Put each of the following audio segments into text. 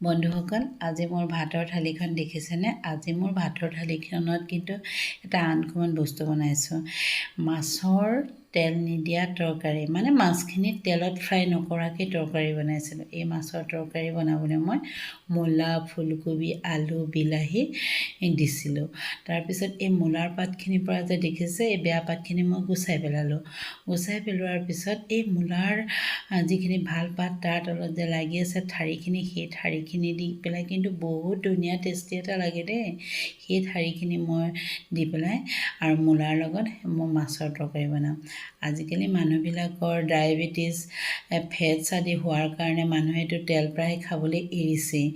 বন্ধুসকল, আজি মোৰ ভাতৰ থালিখন দেখিছেনে? আজি মোৰ ভাতৰ থালিখনত কিন্তু এটা আনকমন বস্তু বনাইছোঁ। মাছৰ তেল নিদিয়া তৰকাৰী, মানে মাছখিনি তেলত ফ্ৰাই নকৰাকৈ তৰকাৰী বনাইছিলোঁ। এই মাছৰ তৰকাৰী বনাবলৈ মই মূলা, ফুলকবি, আলু, বিলাহী দিছিলোঁ। তাৰপিছত এই মূলাৰ পাতখিনিৰ পৰা যে দেখিছে, এই বেয়া পাতখিনি মই গুচাই পেলালোঁ। গুচাই পেলোৱাৰ পিছত এই মূলাৰ যিখিনি ভাল পাত তাৰ তলত যে লাগি আছে ঠাৰিখিনি, সেই ঠাৰিখিনি দি পেলাই কিন্তু বহুত ধুনীয়া টেষ্টি এটা লাগে দেই। সেই ঠাৰিখিনি মই দি পেলাই আৰু মূলাৰ লগত মই মাছৰ তৰকাৰী বনাম। আজিকালি মানুহবিলাকৰ ডায়েবেটিছ, ফেটছ আদি হোৱাৰ কাৰণে মানুহেতো তেল প্ৰায় খাবলৈ এৰিছেই।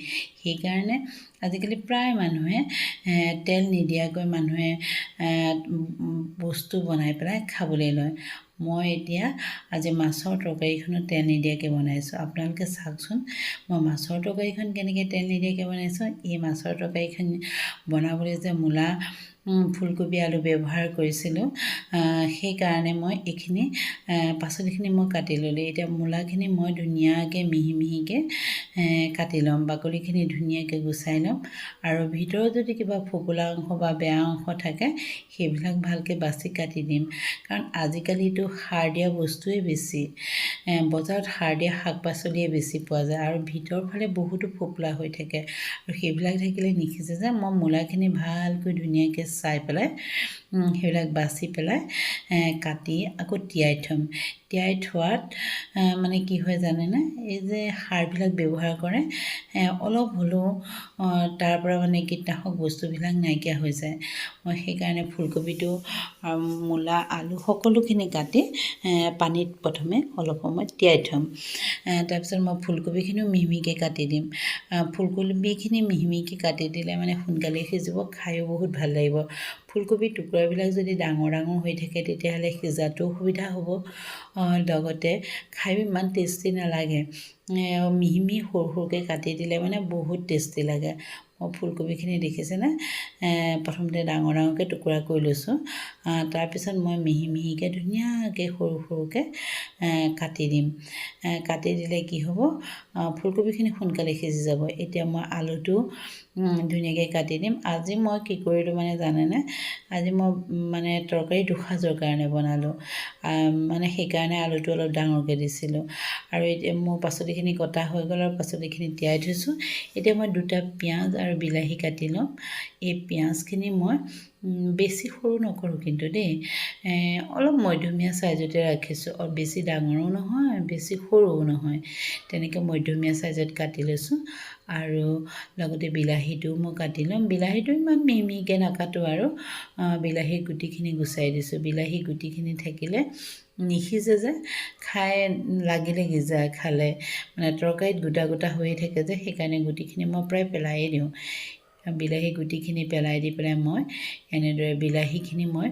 সেইকাৰণে আজিকালি প্ৰায় মানুহে তেল নিদিয়াকৈ মানুহে বস্তু বনাই পেলাই খাবলৈ লয়। মই এতিয়া আজি মাছৰ তৰকাৰীখনত তেল নিদিয়াকৈ বনাইছোঁ। আপোনালোকে চাওকচোন মই মাছৰ তৰকাৰীখন কেনেকৈ তেল নিদিয়াকৈ বনাইছোঁ। এই মাছৰ তৰকাৰীখন বনাবলৈ যে মূলা, ফুলকবি, আলু ব্যৱহাৰ কৰিছিলোঁ, সেইকাৰণে মই এইখিনি পাচলিখিনি মই কাটি ল'লোঁ। এতিয়া মূলাখিনি মই ধুনীয়াকৈ মিহি মিহিকৈ কাটি ল'ম, বাকলিখিনি ধুনীয়াকৈ গুচাই ল'ম আৰু ভিতৰত যদি কিবা ফোপোলা অংশ বা বেয়া অংশ থাকে সেইবিলাক ভালকৈ বাছি কাটি দিম। কাৰণ আজিকালিতো সাৰ দিয়া বস্তুৱেই বেছি, বজাৰত সাৰ দিয়া শাক পাচলিয়ে বেছি পোৱা যায় আৰু ভিতৰৰ ফালে বহুতো ফোপোলা হৈ থাকে আৰু সেইবিলাক থাকিলে নিসিজে যে। মই মূলাখিনি ভালকৈ ধুনীয়াকৈ চাই পেলাই সেইবিলাক বাছি পেলাই কাটি আকৌ তিয়াই থ'ম। তিয়াই থোৱাত মানে কি হয় জানেনে, এই যে সাৰবিলাক ব্যৱহাৰ কৰে অলপ হ'লেও তাৰ পৰা মানে কীটনাশক বস্তুবিলাক নাইকিয়া হৈ যায়। মই সেইকাৰণে ফুলকবিটো, মূলা, আলু সকলোখিনি কাটি পানীত প্ৰথমে অলপ সময় তিয়াই থ'ম। তাৰপিছত মই ফুলকবিখিনিও মিহি মিহিকৈ কাটি দিম। ফুলকবিখিনি মিহি মিহিকৈ কাটি দিলে মানে সোনকালে সিজিব, খায়ো বহুত ভাল লাগিব। ফুলকবিৰ টুকুৰাবিলাক যদি ডাঙৰ ডাঙৰ হৈ থাকে তেতিয়াহ'লে সিজাতো সুবিধা হ'ব, লগতে খায়ো ইমান টেষ্টি নালাগে। মিহি মিহি সৰু সৰুকৈ কাটি দিলে মানে বহুত টেষ্টি লাগে। মই ফুলকবিখিনি দেখিছেনে, প্ৰথমতে ডাঙৰ ডাঙৰকৈ টুকুৰা কৰি লৈছোঁ। তাৰপিছত মই মিহি মিহিকৈ ধুনীয়াকৈ সৰু সৰুকৈ কাটি দিম। কাটি দিলে কি হ'ব, ফুলকবিখিনি সোনকালে সিজি যাব। এতিয়া মই আলুটো ধুনীয়াকৈ কাটি দিম। আজি মই কি কৰিলোঁ মানে জানেনে, আজি মই মানে তৰকাৰী দুসাঁজৰ কাৰণে বনালোঁ, মানে সেইকাৰণে আলুটো অলপ ডাঙৰকৈ দিছিলোঁ। আৰু এতিয়া মোৰ পাচলিখিনি কটা হৈ গ'ল আৰু পাচলিখিনি তিয়াই থৈছোঁ। এতিয়া মই দুটা পিঁয়াজ আৰু বিলাহী কাটি ল'ম। এই পিঁয়াজখিনি মই বেছি সৰু নকৰোঁ কিন্তু দেই, অলপ মধ্যমীয়া চাইজতে ৰাখিছোঁ। বেছি ডাঙৰো নহয়, বেছি সৰুও নহয়, তেনেকৈ মধ্যমীয়া চাইজত কাটি লৈছোঁ। আৰু লগতে বিলাহীটোও মই কাটি ল'ম। বিলাহীটো ইমান মিহি মিহিকৈ নাকাটোঁ আৰু বিলাহীৰ গুটিখিনি গুচাই দিছোঁ। বিলাহী গুটিখিনি থাকিলে নিসিজে যে, খাই লাগি লাগি যায় খালে, মানে তৰকাৰীত গোটা গোটা হৈয়ে থাকে যে, সেইকাৰণে গুটিখিনি মই প্ৰায় পেলাইয়ে দিওঁ। বিলাহী গুটিখিনি পেলাই দি পেলাই মই এনেদৰে বিলাহীখিনি মই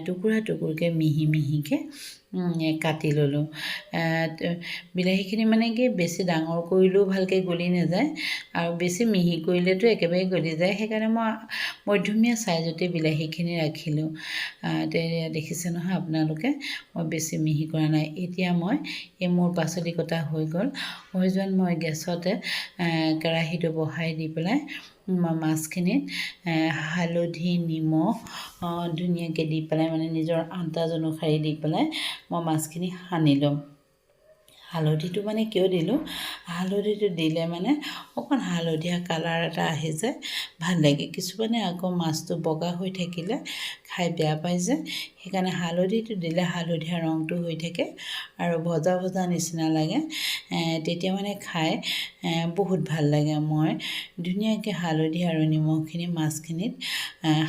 টুকুৰা টুকুৰকৈ মিহি মিহিকৈ কাটি ল'লোঁ। বিলাহীখিনি মানে কি বেছি ডাঙৰ কৰিলেও ভালকৈ গলি নাযায় আৰু বেছি মিহি কৰিলেতো একেবাৰে গলি যায়, সেইকাৰণে মই মধ্যমীয়া চাইজতে বিলাহীখিনি ৰাখিলোঁ। দেখিছে নহয় আপোনালোকে, মই বেছি মিহি কৰা নাই। এতিয়া মই এই মোৰ পাচলি কটা হৈ গ'ল, হৈ যোৱাত মই গেছতে কেৰাহীটো বহাই দি পেলাই মই মাছখিনিত হালধি, নিমখ ধুনীয়াকৈ দি পেলাই মানে নিজৰ আন্দাজ অনুসৰি দি পেলাই মই মাছখিনি সানি ল'ম। হালধিটো মানে কিয় দিলোঁ, হালধিটো দিলে মানে অকণ হালধীয়া কালাৰ এটা আহি যায়, ভাল লাগে। কিছুমানে আকৌ মাছটো বগা হৈ থাকিলে খাই বেয়া পায় যে, সেইকাৰণে হালধিটো দিলে হালধীয়া ৰংটো হৈ থাকে আৰু ভজা ভজা নিচিনা লাগে, তেতিয়া মানে খাই বহুত ভাল লাগে। মই ধুনীয়াকৈ হালধি আৰু নিমখখিনি মাছখিনিত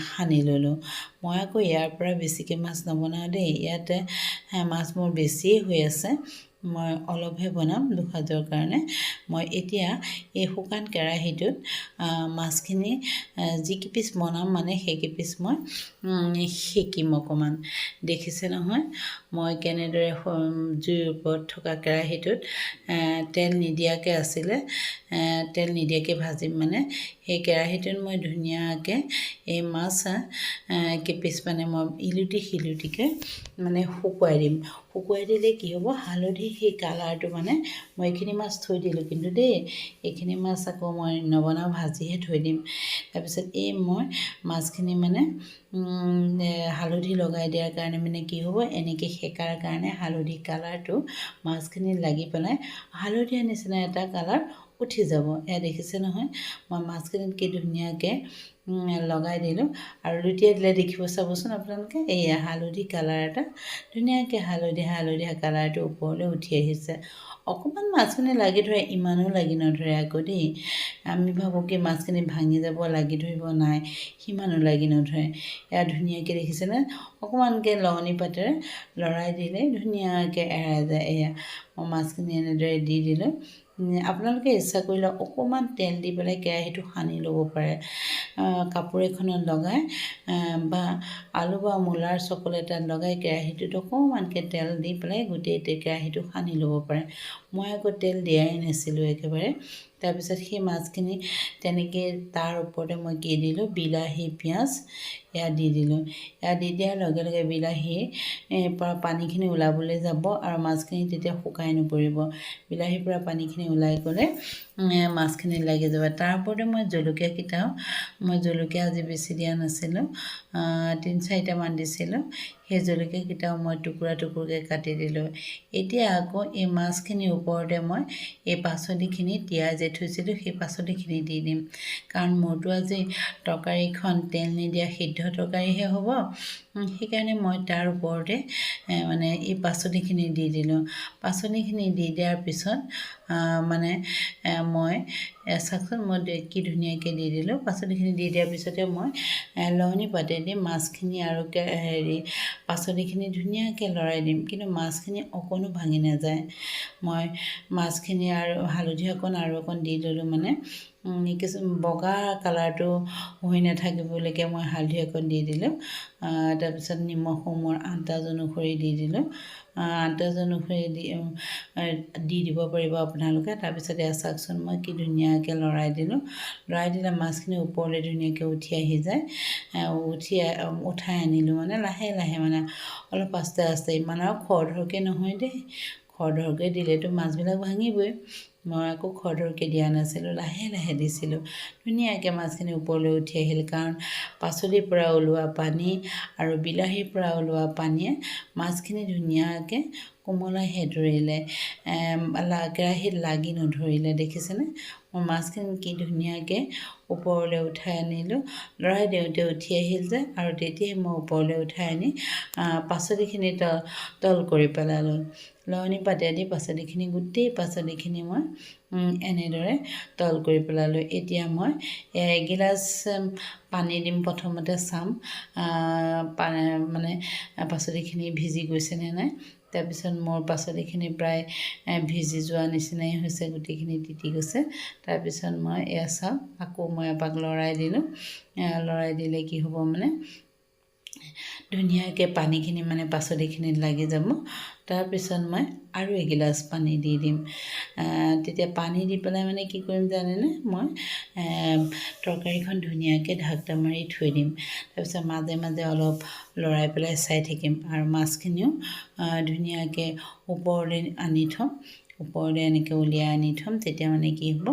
সানি ল'লোঁ। মই আকৌ ইয়াৰ পৰা বেছিকৈ মাছ নবনাওঁ দেই, ইয়াতে মাছ মোৰ বেছিয়ে হৈ আছে, মই অলপহে বনাম দুসাঁজৰ কাৰণে। মই এতিয়া এই শুকান কেৰাহীটোত মাছখিনি যিকেইপিচ বনাম মানে সেইকেইপিচ মই সেকিম অকণমান। দেখিছে নহয়, মই কেনেদৰে জুইৰ ওপৰত থকা কেৰাহীটোত তেল নিদিয়াকৈ আছিলে তেল নিদিয়াকৈ ভাজিম মানে সেই কেৰাহীটোত মই ধুনীয়াকৈ এই মাছ কেপিচ মানে মই ইলুটি শিলুটিকৈ মানে শুকুৱাই দিম। শুকুৱাই দিলে কি হ'ব হালধি সেই কালাৰটো মানে মই এইখিনি মাছ থৈ দিলোঁ কিন্তু দেই এইখিনি মাছ আকৌ মই নবনাওঁ ভাজিহে থৈ দিম। তাৰপিছত এই মই মাছখিনি মানে হালধি লগাই দিয়াৰ কাৰণে মানে কি হ'ব এনেকৈ সেকাৰ কাৰণে হালধি কালাৰটো মাছখিনিত লাগি পেলাই হালধীয়া নিচিনা এটা কালাৰ উঠি যাব। এয়া দেখিছে নহয় মই মাছখিনিত কি ধুনীয়াকৈ লগাই দিলোঁ আৰু লুটিয়াই দিলে দেখিব চাবচোন আপোনালোকে এইয়া হালধি কালাৰ এটা ধুনীয়াকৈ হালধীয়া কালাৰটো ওপৰলৈ উঠি আহিছে। অকণমান মাছখিনি লাগি ধৰে ইমানো লাগি নধৰে আকৌ দেই। আমি ভাবোঁ কি মাছখিনি ভাঙি যাব লাগি ধৰিব নাই সিমানো লাগি নধৰে। এয়া ধুনীয়াকৈ দেখিছেনে অকণমানকৈ লৱণী পাতেৰে লৰাই দিলে ধুনীয়াকৈ এৰাই যায়। এয়া মই মাছখিনি এনেদৰে দি দিলোঁ। আপোনালোকে ইচ্ছা কৰিলে অকণমান তেল দি পেলাই কেৰাহীটো সানি ল'ব পাৰে কাপোৰ এখনত লগাই বা আলু বা মূলাৰ চকল এটাত লগাই কেৰাহীটোত অকণমানকৈ তেল দি পেলাই গোটেই কেৰাহীটো সানি ল'ব পাৰে। মই আকৌ তেল দিয়াই নাছিলোঁ একেবাৰে। তাৰপিছত সেই মাছখিনি তেনেকৈ তাৰ ওপৰতে মই কি দিলোঁ বিলাহী পিঁয়াজ এয়া দি দিলোঁ। এয়া দি দিয়াৰ লগে লগে বিলাহীৰ পৰা পানীখিনি ওলাবলৈ যাব আৰু মাছখিনি তেতিয়া শুকাই নপৰিব। বিলাহীৰ পৰা পানীখিনি ওলাই গ'লে মাছখিনি লাগি যাব। তাৰ ওপৰতে মই জলকীয়াকেইটাও মই জলকীয়া আজি বেছি দিয়া নাছিলোঁ 3-4টামান দিছিলোঁ। সেই জলকীয়াকেইটাও মই টুকুৰা টুকুৰকৈ কাটি দিলোঁ। এতিয়া আকৌ এই মাছখিনিৰ ওপৰতে মই এই পাচলিখিনি তিয়াই যে থৈছিলোঁ সেই পাচলিখিনি দি দিম। কাৰণ মোৰতো আজি তৰকাৰীখন তেল নিদিয়া সিদ্ধ তৰকাৰীহে হ'ব। সেইকাৰণে মই তাৰ ওপৰতে মানে এই পাচলিখিনি দি দিলোঁ। পাচলিখিনি দি দিয়াৰ পিছত মানে মই চাওকচোন মই কি ধুনীয়াকৈ দি দিলোঁ। পাচলিখিনি দি দিয়াৰ পিছতে মই লৱণী পাতেদি মাছখিনি আৰু পাচলিখিনি ধুনীয়াকৈ লৰাই দিম কিন্তু মাছখিনি অকণো ভাঙি নাযায়। মই মাছখিনি আৰু হালধি অকণ আৰু অকণ দি ল'লোঁ মানে কিছু বগা কালাৰটো হৈ নাথাকিবলৈকে মই হালধি অকণ দি দিলোঁ। তাৰপিছত নিমখো মোৰ আন্দাজ অনুসৰি দি দিলোঁ। আন্দাজ অনুসৰি দি দিব পাৰিব আপোনালোকে। তাৰপিছত এয়া চাওকচোন মই কি ধুনীয়াকৈ লৰাই দিলোঁ। লৰাই দিলে মাছখিনি ওপৰলৈ ধুনীয়াকৈ উঠি আহি যায়। উঠাই আনিলোঁ মানে লাহে লাহে মানে অলপ আস্তে আস্তে ইমান আৰু খৰধৰকৈ নহয় দেই। খৰধৰকৈ দিলেতো মাছবিলাক ভাঙিবই। মই আকৌ খৰধৰকৈ দিয়া নাছিলোঁ লাহে লাহে দিছিলোঁ। ধুনীয়াকৈ মাছখিনি ওপৰলৈ উঠি আহিল কাৰণ পাচলিৰ পৰা ওলোৱা পানী আৰু বিলাহীৰ পৰা ওলোৱা পানীয়ে মাছখিনি ধুনীয়াকৈ কোমলাই ধৰিলে কেৰাহীত লাগি নধৰিলে দেখিছেনে। মই মাছখিনি কি ধুনীয়াকৈ ওপৰলৈ উঠাই আনিলোঁ। লৰাই দিওঁতে উঠি আহিল যে আৰু তেতিয়াই মই ওপৰলৈ উঠাই আনি পাচলিখিনি তল কৰি পেলালোঁ। লৱণী পাতেদি পাচলিখিনি গোটেই পাচলিখিনি মই এনেদৰে তল কৰি পেলালোঁ। এতিয়া মই এগিলাচ পানী দিম প্ৰথমতে চাম মানে পাচলিখিনি ভিজি গৈছেনে নাই। তাৰপিছত মোৰ পাচলিখিনি প্ৰায় ভিজি যোৱা নিচিনাই হৈছে গোটেইখিনি তিতি গৈছে। তাৰপিছত মই এয়া চাওঁ আকৌ মই এপাক লৰাই দিলোঁ। লৰাই দিলে কি হ'ব মানে ধুনীয়াকৈ পানীখিনি মানে পাচলিখিনিত লাগি যাব। তাৰপিছত মই আৰু এগিলাচ পানী দি দিম। তেতিয়া পানী দি পেলাই মানে কি কৰিম জানেনে মই তৰকাৰীখন ধুনীয়াকৈ ঢাকটা মাৰি থৈ দিম। তাৰপিছত মাজে মাজে অলপ লৰাই পেলাই চাই থাকিম আৰু মাছখিনিও ধুনীয়াকৈ ওপৰলৈ আনি থ'ম। ওপৰলৈ এনেকৈ উলিয়াই আনি থ'ম। তেতিয়া মানে কি হ'ব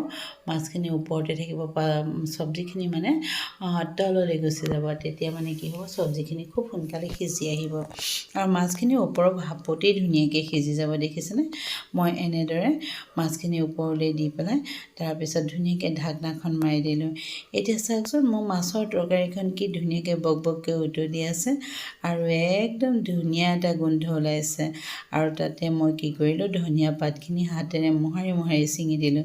মাছখিনি ওপৰতে থাকিব চব্জিখিনি মানে তললৈ গুচি যাব। তেতিয়া মানে কি হ'ব চব্জিখিনি খুব সোনকালে সিজি আহিব আৰু মাছখিনি ওপৰৰ ভাপতেই ধুনীয়াকৈ সিজি যাব দেখিছেনে। মই এনেদৰে মাছখিনি ওপৰলৈ দি পেলাই তাৰপিছত ধুনীয়াকৈ ঢাকনাখন মাৰি দিলোঁ। এতিয়া চাওকচোন মোৰ মাছৰ তৰকাৰীখন কি ধুনীয়াকৈ বকবককৈ উতলি আছে আৰু একদম ধুনীয়া এটা গোন্ধ ওলাইছে। আৰু তাতে মই কি কৰিলোঁ ধনিয়া পাতখিনি হাতেৰে মোহাৰি মোহাৰি ছিঙি দিলোঁ।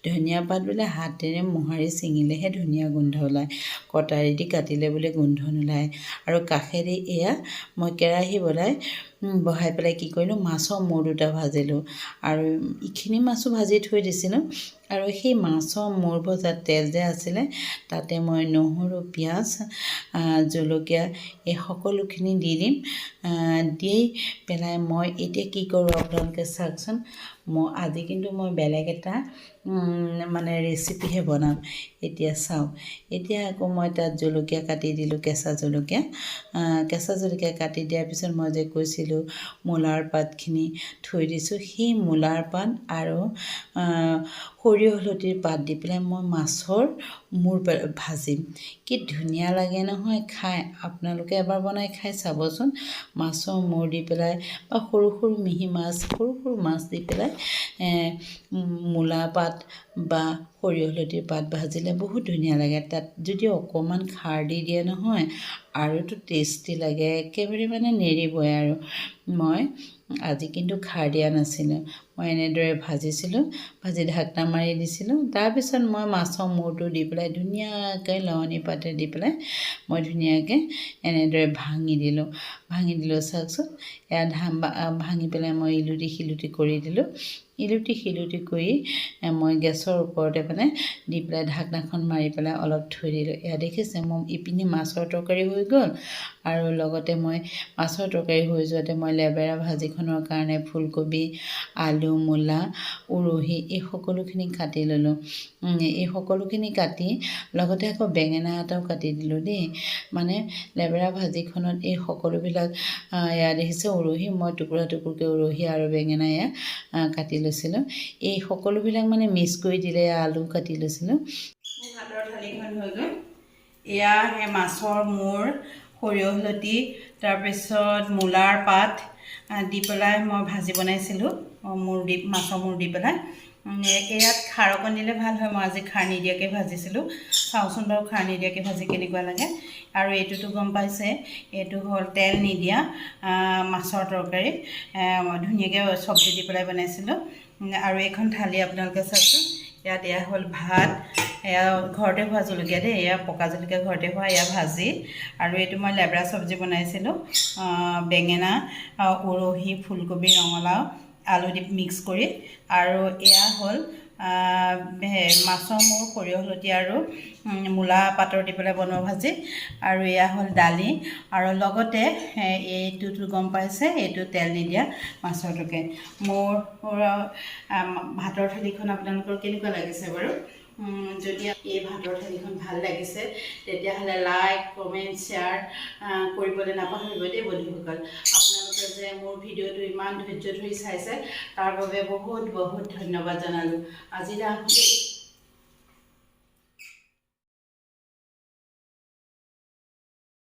ধনিয়া পাত বোলে হাতেৰে মোহাৰি ছিঙিলেহে ধুনীয়া গোন্ধ ওলায়, কটাৰী দি কাটিলে বোলে গোন্ধ নোলায়। আৰু কাষেদি এয়া মই কেৰাহী বনাই বহাই পেলাই কি কৰিলোঁ মাছৰ মূৰ দুটা ভাজিলোঁ আৰু ইখিনি মাছো ভাজি থৈ দিছিলোঁ আৰু সেই মাছৰ মূৰ ভজা তেল যে আছিলে তাতে মই নহৰু পিঁয়াজ জলকীয়া এই সকলোখিনি দি দিম দি পেলাই মই এতিয়া কি কৰোঁ আপোনালোকে চাওকচোন আজি কিন্তু মই বেলেগ এটা মানে ৰেচিপিহে বনাম এতিয়া চাওক এতিয়া আকৌ মই তাত জলকীয়া কাটি দিলোঁ কেঁচা জলকীয়া কাটি দিয়াৰ পিছত মই যে কৈছিলোঁ মূলাৰ পাতখিনি থৈ দিছোঁ সেই মূলাৰ পাত আৰু সৰিয়হ লতিৰ পাত দি পেলাই মই মাছৰ মূৰ ভাজিম কি ধুনীয়া লাগে নহয় খাই আপোনালোকে এবাৰ বনাই খাই চাবচোন মাছৰ মূৰ দি পেলাই বা সৰু সৰু মিহি মাছ সৰু মাছ দি পেলাই মূলা পাত বা সৰিয়হ লতিৰ পাত ভাজিলে বহুত ধুনীয়া লাগে তাত যদি অকণমান খাৰ দি দিয়ে নহয় আৰুতো টেষ্টি লাগে একেবাৰে মানে নেৰিবই আৰু মই আজি কিন্তু খাৰ দিয়া নাছিলোঁ মই এনেদৰে ভাজিছিলোঁ ভাজি ঢাকনা মাৰি দিছিলোঁ তাৰপিছত মই মাছৰ মূৰটো দি পেলাই ধুনীয়াকৈ লৱণী পাতে দি পেলাই মই ধুনীয়াকৈ এনেদৰে ভাঙি দিলোঁ চাওকচোন এয়া ভাঙি পেলাই মই ইলুটি শিলুটি কৰি দিলোঁ ইলুটি শিলুটি কৰি মই গেছৰ ওপৰতে মানে দি পেলাই ঢাকনাখন মাৰি পেলাই অলপ থৈ দিলোঁ এয়া দেখিছে মোৰ ইপিনে মাছৰ তৰকাৰী হৈ গ'ল আৰু লগতে মই মাছৰ তৰকাৰী হৈ যোৱাতে মই লেবেৰা ভাজিখনৰ কাৰণে ফুলকবি আলু মূলা উৰহি এই সকলোখিনি কাটি ল'লোঁ এই সকলোখিনি কাটি লগতে আকৌ বেঙেনা এটাও কাটি দিলোঁ দেই মানে লেবেৰা ভাজিখনত এই সকলোবিলাক এয়া দেখিছে উৰহি মই টুকুৰা টুকুৰকৈ উৰহি আৰু বেঙেনা এয়া কাটি লৈছিলোঁ এই সকলোবিলাক মানে মিক্স কৰি দিলে আলু কাটি লৈছিলোঁ মোৰ ভাতৰ থালিখন হৈ গ'ল এয়া সেই মাছৰ মূৰ সৰিয়হ লতি তাৰপিছত মূলাৰ পাত দি পেলাই মই ভাজি বনাইছিলোঁ মাছৰ মূৰ দি পেলাই ইয়াত খাৰ অকণ দিলে ভাল হয় মই আজি খাৰ নিদিয়াকৈ ভাজিছিলোঁ চাওঁচোন বাৰু খাৰ নিদিয়াকৈ ভাজি কেনেকুৱা লাগে আৰু এইটোতো গম পাইছে এইটো হ'ল তেল নিদিয়া মাছৰ তৰকাৰী ধুনীয়াকৈ চব্জি দি পেলাই বনাইছিলোঁ আৰু এইখন থালি আপোনালোকে চাওকচোন ইয়াত এয়া হ'ল ভাত এয়া ঘৰতে হোৱা জলকীয়া দেই এয়া পকা জলকীয়া ঘৰতে হোৱা এয়া ভাজি আৰু এইটো মই লেবৰা চব্জি বনাইছিলোঁ বেঙেনা উৰহি ফুলকবি ৰঙালাও আলু দি মিক্স কৰি আৰু এয়া হ'ল মাছৰ মূৰ সৰিয়হ লতি আৰু মূলা পাতৰ দি পেলাই বনোৱা ভাজি আৰু এয়া হ'ল দালি আৰু লগতে এইটোতো গম পাইছে এইটো তেল নিদিয়া মাছৰ তৰকাৰী মোৰ ভাতৰ থালিখন আপোনালোকৰ কেনেকুৱা লাগিছে বাৰু যদি এই ভাতৰ থালিখন ভাল লাগিছে তেতিয়াহ'লে লাইক কমেণ্ট শ্বেয়াৰ কৰিবলৈ নাপাহৰিব দেই বন্ধুসকল আপোনালোকে যে মোৰ ভিডিঅ'টো ইমান ধৈৰ্য ধৰি চাইছে তাৰ বাবে বহুত বহুত ধন্যবাদ জনালোঁ আজিলৈ আহোঁতে